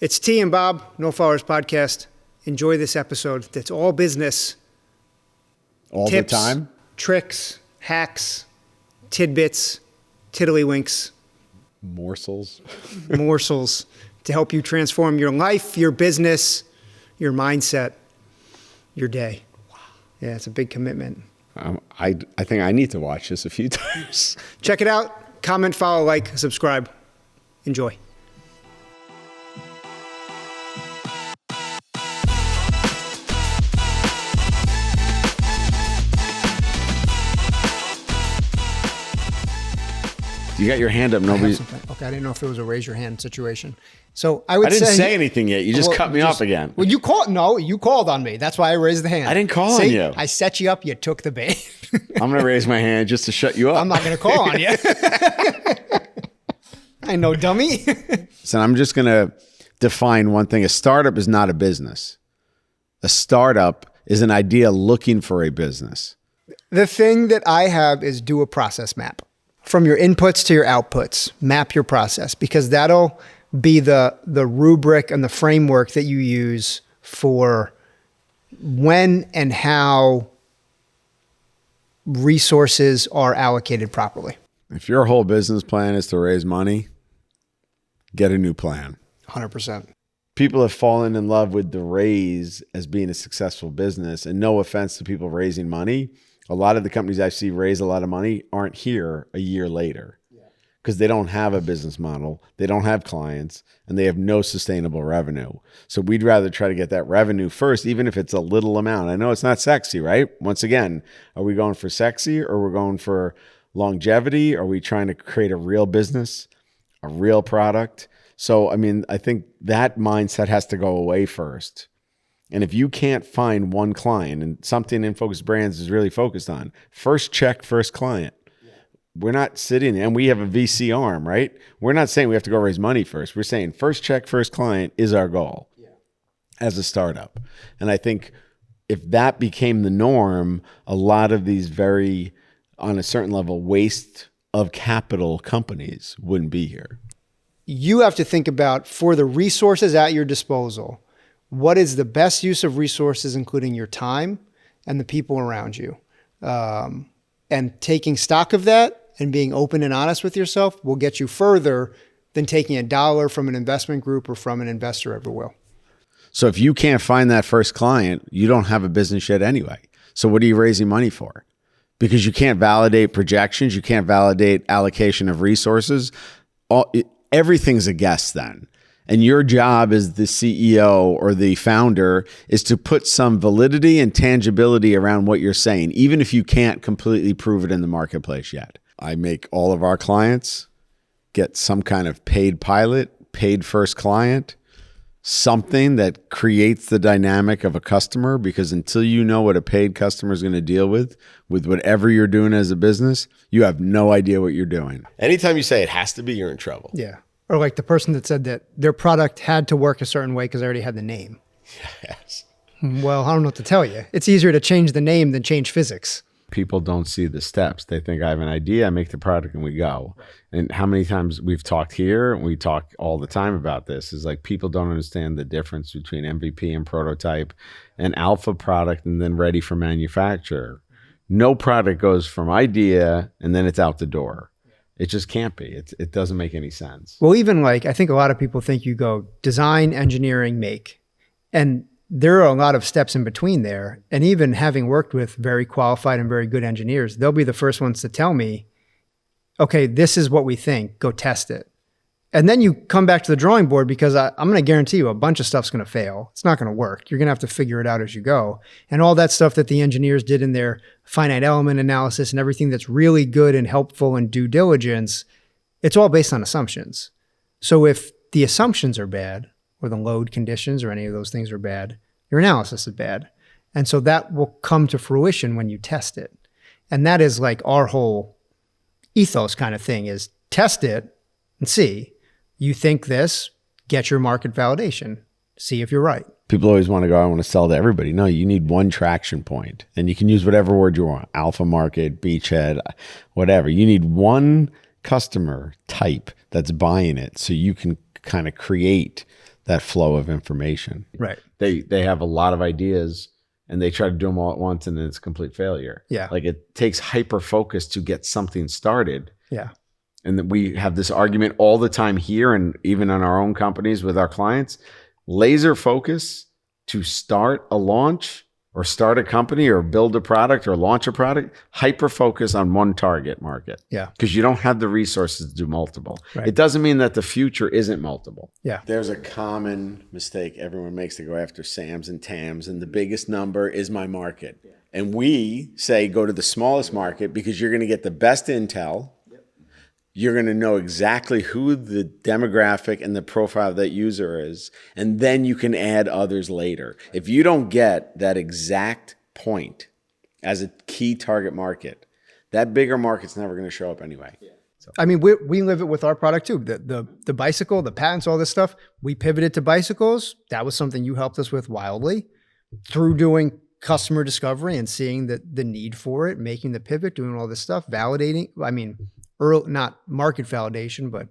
It's T and Bob, No Followers Podcast. Enjoy this episode. That's all business. All Tips, the time? Tricks, hacks, tidbits, tiddlywinks, Morsels. morsels to help you transform your life, your business, your mindset, your day. Wow. Yeah, it's a big commitment. I think I need to watch this a few times. Check it out. Comment, follow, like, subscribe. Enjoy. You got your hand up. Nobody. Okay, I didn't know if it was a raise your hand situation. So I would say... I didn't say anything yet. You just cut me off again. Well, you called on me. That's why I raised the hand. I didn't call on you. I set you up. You took the bait. I'm going to raise my hand just to shut you up. I'm not going to call on you. I know, dummy. So I'm just going to define one thing. A startup is not a business. A startup is an idea looking for a business. The thing that I have is do a process map. From your inputs to your outputs, map your process, because that'll be the rubric and the framework that you use for when and how resources are allocated properly. If your whole business plan is to raise money, get a new plan. 100%. People have fallen in love with the raise as being a successful business. And no offense to people raising money, a lot of the companies I see raise a lot of money aren't here a year later because they don't have a business model, they don't have clients, and they have no sustainable revenue. So we'd rather try to get that revenue first, even if it's a little amount. I know it's not sexy, right? Once again, are we going for sexy or we're going for longevity? Are we trying to create a real business, a real product? So, I mean, I think that mindset has to go away first. And if you can't find one client, and something InFocus Brands is really focused on, first check, first client. Yeah. We're not sitting, and we have a VC arm, right? We're not saying we have to go raise money first. We're saying first check, first client is our goal as a startup. And I think if that became the norm, a lot of these very, on a certain level, waste of capital companies wouldn't be here. You have to think about, for the resources at your disposal, what is the best use of resources, including your time and the people around you? And taking stock of that and being open and honest with yourself will get you further than taking $1 from an investment group or from an investor ever will. So if you can't find that first client, you don't have a business yet anyway. So what are you raising money for? Because you can't validate projections. You can't validate allocation of resources. Everything's a guess then. And your job as the CEO or the founder is to put some validity and tangibility around what you're saying, even if you can't completely prove it in the marketplace yet. I make all of our clients get some kind of paid pilot, paid first client, something that creates the dynamic of a customer, because until you know what a paid customer is going to deal with whatever you're doing as a business, you have no idea what you're doing. Anytime you say it has to be, you're in trouble. Yeah. Or like the person that said that their product had to work a certain way because they already had the name. Yes. Well, I don't know what to tell you. It's easier to change the name than change physics. People don't see the steps. They think I have an idea, I make the product, and we go. And how many times we've talked here, and we talk all the time about this, is like people don't understand the difference between MVP and prototype and alpha product and then ready for manufacture. No product goes from idea and then it's out the door. It just can't be. It doesn't make any sense. Well, even like, I think a lot of people think you go design, engineering, make. And there are a lot of steps in between there. And even having worked with very qualified and very good engineers, they'll be the first ones to tell me, okay, this is what we think, go test it. And then you come back to the drawing board, because I'm going to guarantee you a bunch of stuff's going to fail. It's not going to work. You're going to have to figure it out as you go. And all that stuff that the engineers did in their finite element analysis and everything that's really good and helpful in due diligence, it's all based on assumptions. So if the assumptions are bad, or the load conditions or any of those things are bad, your analysis is bad. And so that will come to fruition when you test it. And that is like our whole ethos kind of thing, is test it and see. You think this, get your market validation, see if you're right. People always want to go, I want to sell to everybody. No, you need one traction point, and you can use whatever word you want, alpha market, beachhead, whatever. You need one customer type that's buying it so you can kind of create that flow of information. Right. They have a lot of ideas and they try to do them all at once and then it's a complete failure. Yeah. Like it takes hyper focus to get something started. Yeah. And that we have this argument all the time here and even in our own companies with our clients. Laser focus to start a launch or start a company or build a product or launch a product, hyper focus on one target market. Yeah. Because you don't have the resources to do multiple. Right. It doesn't mean that the future isn't multiple. Yeah. There's a common mistake everyone makes to go after SAMs and TAMs, and the biggest number is my market. Yeah. And we say go to the smallest market because you're going to get the best intel. You're going to know exactly who the demographic and the profile of that user is, and then you can add others later. If you don't get that exact point as a key target market, that bigger market's never going to show up anyway. Yeah. So. I mean, we live it with our product too. The bicycle, the patents, all this stuff. We pivoted to bicycles. That was something you helped us with wildly through doing customer discovery and seeing the need for it, making the pivot, doing all this stuff, validating. I mean, early, not market validation, but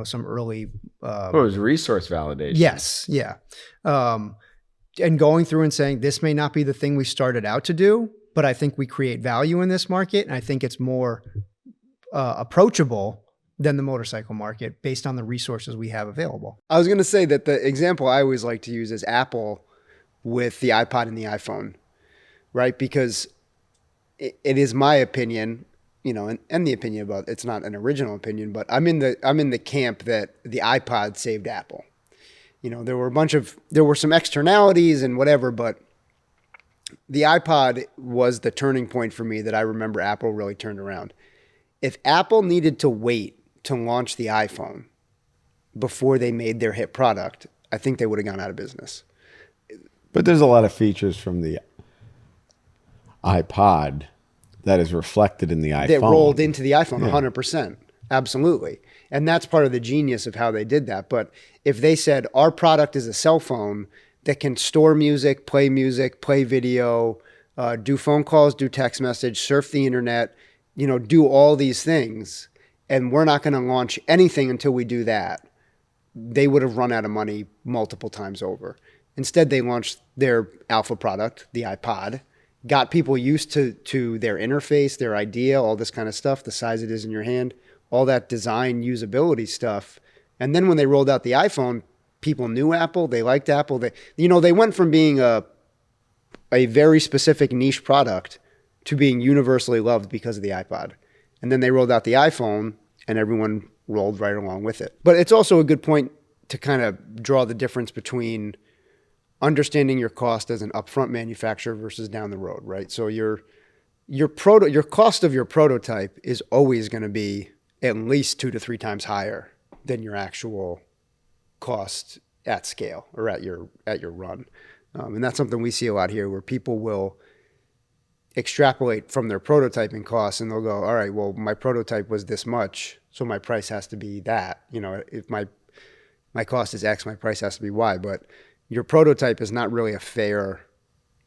some early. It was resource validation. Yes, yeah, and going through and saying this may not be the thing we started out to do, but I think we create value in this market, and I think it's more approachable than the motorcycle market based on the resources we have available. I was going to say that the example I always like to use is Apple with the iPod and the iPhone, right? Because it is my opinion. And the opinion about it's not an original opinion, but I'm in the camp that the iPod saved Apple. There were some externalities and whatever, but the iPod was the turning point for me that I remember Apple really turned around. If Apple needed to wait to launch the iPhone before they made their hit product, I think they would have gone out of business. But there's a lot of features from the iPod that is reflected in the iPhone. That rolled into the iPhone, 100%. Absolutely. And that's part of the genius of how they did that. But if they said, our product is a cell phone that can store music, play video, do phone calls, do text message, surf the internet, do all these things, and we're not going to launch anything until we do that, they would have run out of money multiple times over. Instead, they launched their alpha product, the iPod, got people used to their interface, their idea, all this kind of stuff, the size it is in your hand, all that design usability stuff. And then when they rolled out the iPhone, people knew Apple, they liked Apple. They went from being a very specific niche product to being universally loved because of the iPod. And then they rolled out the iPhone and everyone rolled right along with it. But it's also a good point to kind of draw the difference between understanding your cost as an upfront manufacturer versus down the road, right? So your cost of your prototype is always going to be at least 2 to 3 times higher than your actual cost at scale or at your run. And that's something we see a lot here where people will extrapolate from their prototyping costs and they'll go, all right, well, my prototype was this much, so my price has to be that. If my cost is X, my price has to be Y. But your prototype is not really a fair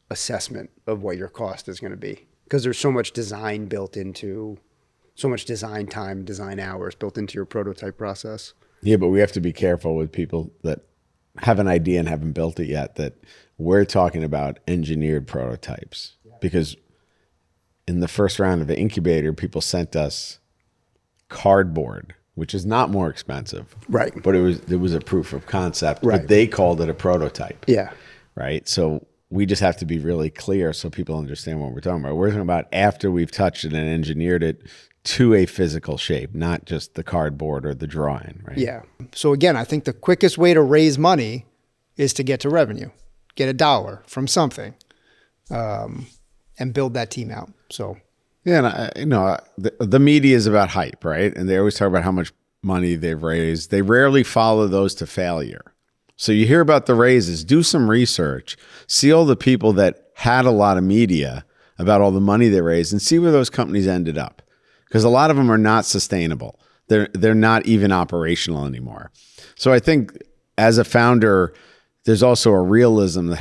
assessment of what your cost is going to be because there's so much design so much design time, design hours built into your prototype process. Yeah, but we have to be careful with people that have an idea and haven't built it yet, that we're talking about engineered prototypes. Because in the first round of the incubator, people sent us cardboard, which is not more expensive. Right. But it was a proof of concept, right. But they called it a prototype. Yeah. Right. So we just have to be really clear so people understand what we're talking about. We're talking about after we've touched it and engineered it to a physical shape, not just the cardboard or the drawing, right? Yeah. So again, I think the quickest way to raise money is to get to revenue, get $1 from something, and build that team out. So yeah, and the media is about hype, right? And they always talk about how much money they've raised. They rarely follow those to failure. So you hear about the raises, do some research, see all the people that had a lot of media about all the money they raised, and see where those companies ended up. Because a lot of them are not sustainable. They're not even operational anymore. So I think as a founder, there's also a realism that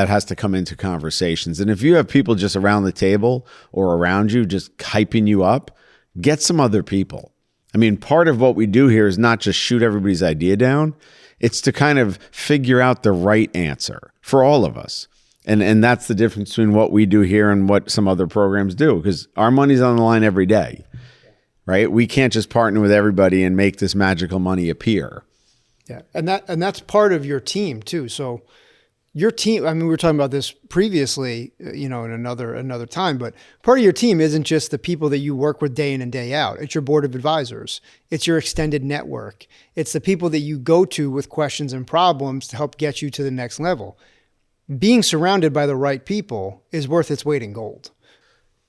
has to come into conversations. And if you have people just around the table or around you just hyping you up, get some other people I mean, part of what we do here is not just shoot everybody's idea down. It's to kind of figure out the right answer for all of us. And that's the difference between what we do here and what some other programs do, because our money's on the line every day, right? We can't just partner with everybody and make this magical money appear. Yeah, and that's part of your team too. So your team, I mean, we were talking about this previously, in another time, but part of your team isn't just the people that you work with day in and day out. It's your board of advisors. It's your extended network. It's the people that you go to with questions and problems to help get you to the next level. Being surrounded by the right people is worth its weight in gold.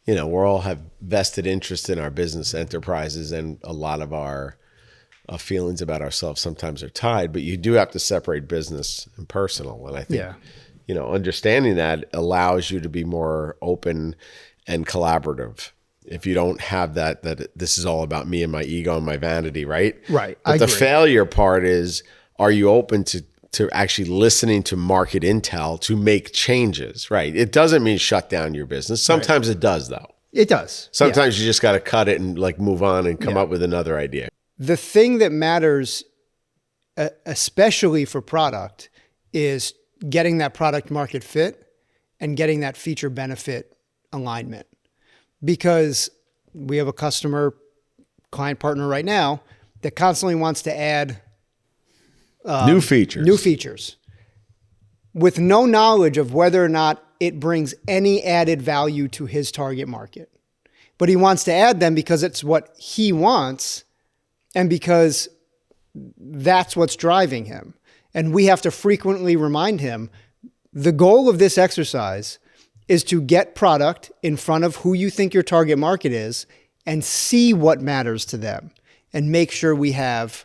We all have vested interest in our business enterprises, and a lot of our feelings about ourselves sometimes are tied, but you do have to separate business and personal. And I think, understanding that allows you to be more open and collaborative. If you don't have that this is all about me and my ego and my vanity, right? Right. But the failure part is, are you open to actually listening to market intel to make changes, right? It doesn't mean shut down your business. Sometimes it does, though. It does. Sometimes you just got to cut it and move on and come up with another idea. The thing that matters, especially for product, is getting that product market fit and getting that feature benefit alignment. Because we have a client partner right now that constantly wants to add new features with no knowledge of whether or not it brings any added value to his target market. But he wants to add them because it's what he wants and because that's what's driving him. And we have to frequently remind him, the goal of this exercise is to get product in front of who you think your target market is and see what matters to them and make sure we have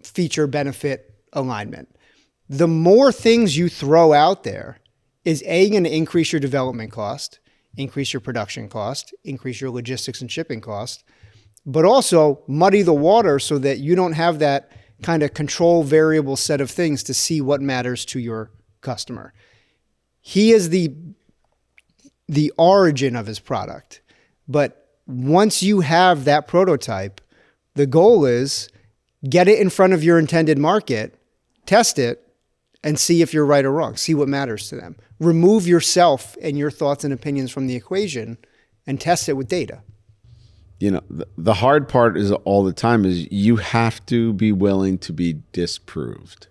feature benefit alignment. The more things you throw out there is going to increase your development cost, increase your production cost, increase your logistics and shipping cost, but also muddy the water so that you don't have that kind of control variable set of things to see what matters to your customer. He is the origin of his product. But once you have that prototype, the goal is get it in front of your intended market, test it, and see if you're right or wrong. See what matters to them. Remove yourself and your thoughts and opinions from the equation and test it with data. The hard part is all the time is you have to be willing to be disproved.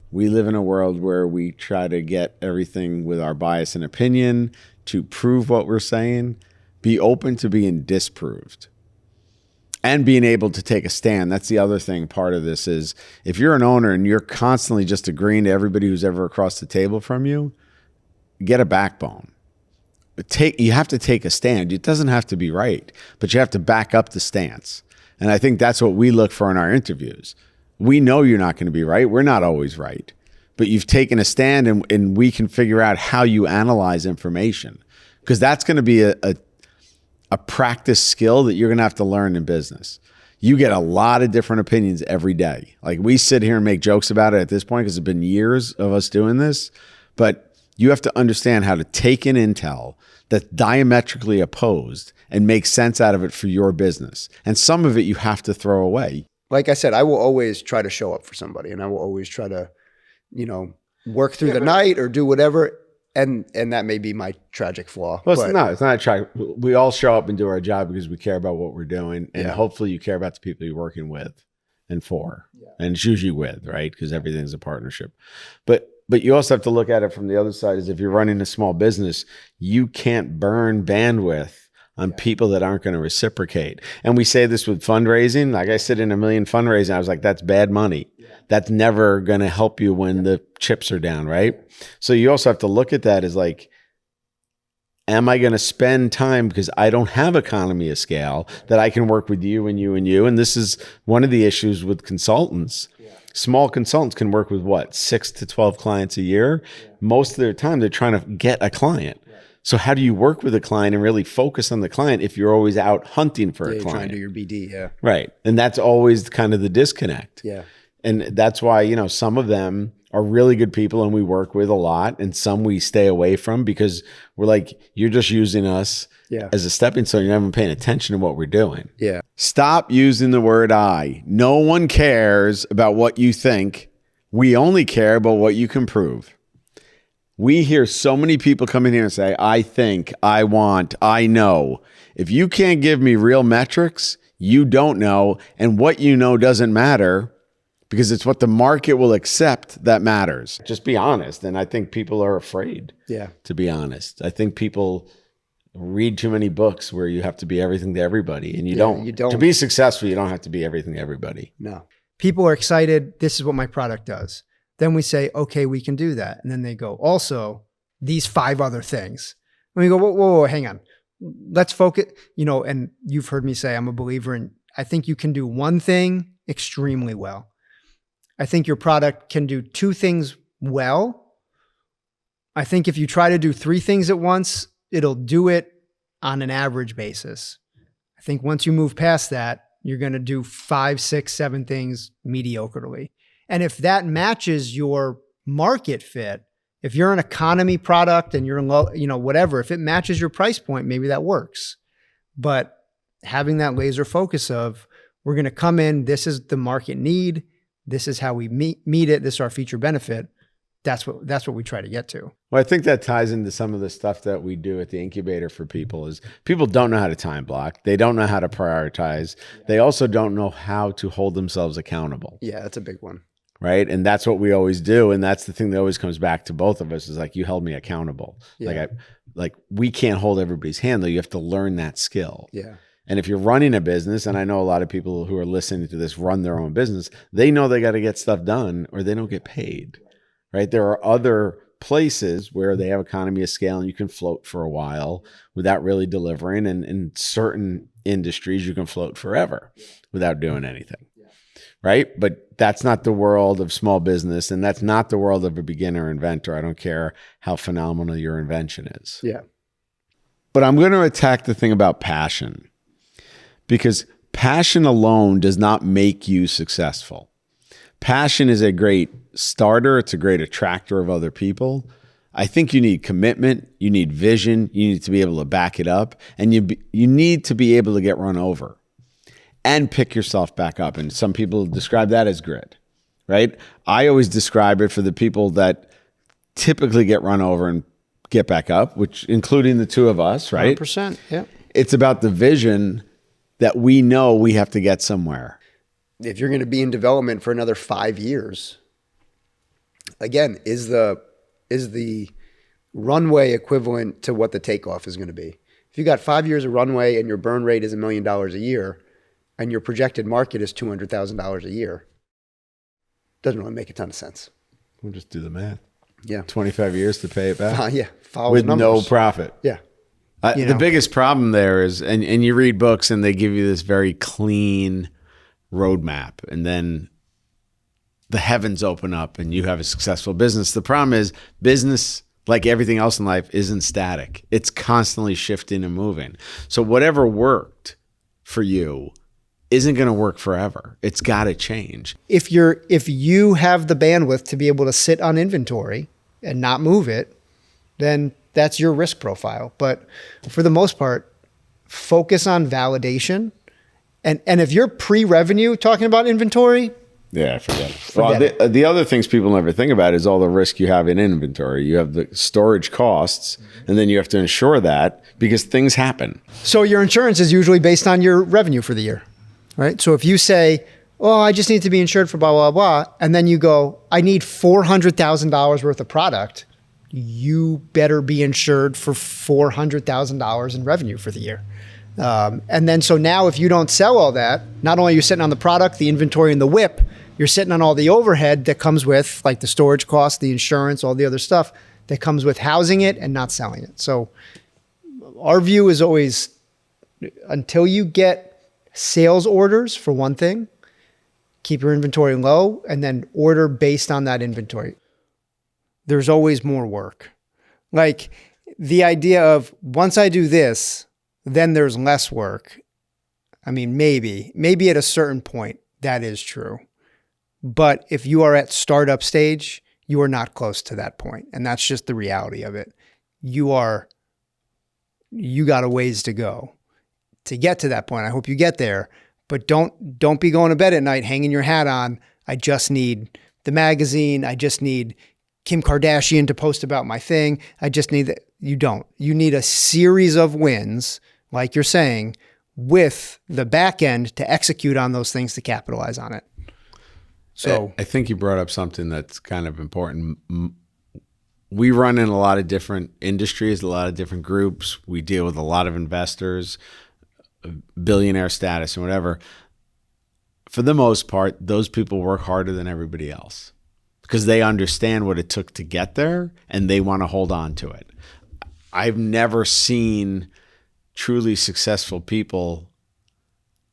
We live in a world where we try to get everything with our bias and opinion to prove what we're saying. Be open to being disproved and being able to take a stand. That's the other thing. Part of this is if you're an owner and you're constantly just agreeing to everybody who's ever across the table from you, get a backbone. You have to take a stand. It doesn't have to be right, but you have to back up the stance. And I think that's what we look for in our interviews. We know you're not going to be right. We're not always right, but you've taken a stand and we can figure out how you analyze information, because that's going to be a practice skill that you're going to have to learn in business. You get a lot of different opinions every day. Like, we sit here and make jokes about it at this point because it's been years of us doing this, but you have to understand how to take in intel that's diametrically opposed and make sense out of it for your business. And some of it you have to throw away. Like I said, I will always try to show up for somebody, and I will always try to, work through the night or do whatever. And that may be my tragic flaw. Well, it's not a tragic. We all show up and do our job because we care about what we're doing. And hopefully you care about the people you're working with and for. Yeah. And it's usually with, right? Because everything's a partnership. But you also have to look at it from the other side, is if you're running a small business, you can't burn bandwidth on people that aren't going to reciprocate. And we say this with fundraising. Like, I sit in a million fundraising. I was like, that's bad money. Yeah. That's never going to help you when the chips are down, right? So you also have to look at that as like, am I going to spend time, because I don't have economy of scale, that I can work with you and you and you? And this is one of the issues with consultants. Yeah. Small consultants can work with 6 to 12 clients a year. Yeah. Most of their time, they're trying to get a client. Yeah. So how do you work with a client and really focus on the client if you're always out hunting for a client? Trying to do your BD, Right. And that's always kind of the disconnect. Yeah. And that's why, some of them are really good people and we work with a lot, and some we stay away from because we're like, you're just using us as a stepping stone. You're not even paying attention to what we're doing. Yeah. Stop using the word I. No one cares about what you think. We only care about what you can prove. We hear so many people come in here and say, I think, I want, I know. If you can't give me real metrics, you don't know. And what you know doesn't matter because it's what the market will accept that matters. Just be honest. And I think people are afraid to be honest. I think people read too many books where you have to be everything to everybody. And you don't. To be successful, you don't have to be everything to everybody. No. People are excited. This is what my product does. Then we say, okay, we can do that. And then they go, also, these 5 other things. And we go, whoa, hang on. Let's focus, and you've heard me say I'm a believer in, I think you can do one thing extremely well. I think your product can do 2 things well. I think if you try to do 3 things at once, it'll do it on an average basis. I think once you move past that, you're going to do 5, 6, 7 things mediocrely. And if that matches your market fit, if you're an economy product and you're in low, whatever, if it matches your price point, maybe that works. But having that laser focus of, we're going to come in, this is the market need, this is how we meet it, this is our feature benefit. That's what we try to get to. Well, I think that ties into some of the stuff that we do at the incubator for people is people don't know how to time block. They don't know how to prioritize. They also don't know how to hold themselves accountable. Yeah, that's a big one. Right. And that's what we always do. And that's the thing that always comes back to both of us is like, you held me accountable. Yeah. Like we can't hold everybody's hand though. You have to learn that skill. Yeah. And if you're running a business, and I know a lot of people who are listening to this run their own business, they know they got to get stuff done or they don't get paid. Right. There are other places where they have economy of scale and you can float for a while without really delivering. And in certain industries, you can float forever without doing anything. Right? But that's not the world of small business. And that's not the world of a beginner inventor. I don't care how phenomenal your invention is. Yeah. But I'm going to attack the thing about passion because passion alone does not make you successful. Passion is a great starter. It's a great attractor of other people. I think you need commitment. You need vision. You need to be able to back it up. And you need to be able to get run over and pick yourself back up. And some people describe that as grit, right? I always describe it for the people that typically get run over and get back up, which including the 2 of us, right? 100%. Yeah. It's about the vision that we know we have to get somewhere. If you're going to be in development for another 5 years, again, is the runway equivalent to what the takeoff is going to be? If you got 5 years of runway and your burn rate is $1 million a year, and your projected market is $200,000 a year, doesn't really make a ton of sense. We'll just do the math. Yeah. 25 years to pay it back. Yeah. Follow with the numbers. no profit. Yeah. The biggest problem there is, and you read books and they give you this very clean roadmap, and then the heavens open up and you have a successful business. The problem is business, like everything else in life, isn't static. It's constantly shifting and moving. So whatever worked for you isn't going to work forever. It's got to change. If you have the bandwidth to be able to sit on inventory and not move it, then that's your risk profile. But for the most part, focus on validation. And if you're pre-revenue talking about inventory, yeah, forget it. The other things people never think about is all the risk you have in inventory. You have the storage costs, and then you have to insure that because things happen. So your insurance is usually based on your revenue for the year, right? So if you say, oh, I just need to be insured for blah, blah, blah, and then you go, I need $400,000 worth of product, you better be insured for $400,000 in revenue for the year. And then so now if you don't sell all that, not only are you sitting on the product, the inventory, and the WIP, you're sitting on all the overhead that comes with, like the storage costs, the insurance, all the other stuff that comes with housing it and not selling it. So our view is always, until you get sales orders for one thing, keep your inventory low and then order based on that inventory. There's always more work. Like the idea of once I do this, then there's less work. I mean, maybe at a certain point that is true. But if you are at startup stage, you are not close to that point. And that's just the reality of it. You got a ways to go to get to that point. I hope you get there, but don't be going to bed at night hanging your hat on, I just need the magazine. I just need Kim Kardashian to post about my thing. I just need that. You don't. You need a series of wins, like you're saying, with the back end to execute on those things to capitalize on it. So I think you brought up something that's kind of important. We run in a lot of different industries, a lot of different groups. We deal with a lot of investors, billionaire status and whatever. For the most part, those people work harder than everybody else because they understand what it took to get there and they want to hold on to it. I've never seen truly successful people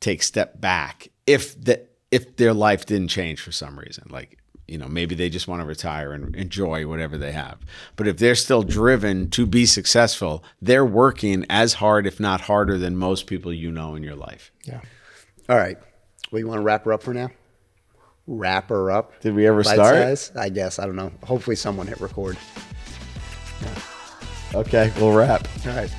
take step back if their life didn't change for some reason. Like, maybe they just want to retire and enjoy whatever they have. But if they're still driven to be successful, they're working as hard, if not harder, than most people in your life. yeah. All right. Well, you want to wrap her up for now? Wrap her up. Did we ever Bite start? size? I guess. I don't know. Hopefully someone hit record. Okay, we'll wrap. All right.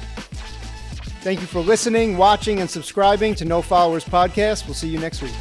Thank you for listening, watching, and subscribing to No Followers Podcast. We'll see you next week.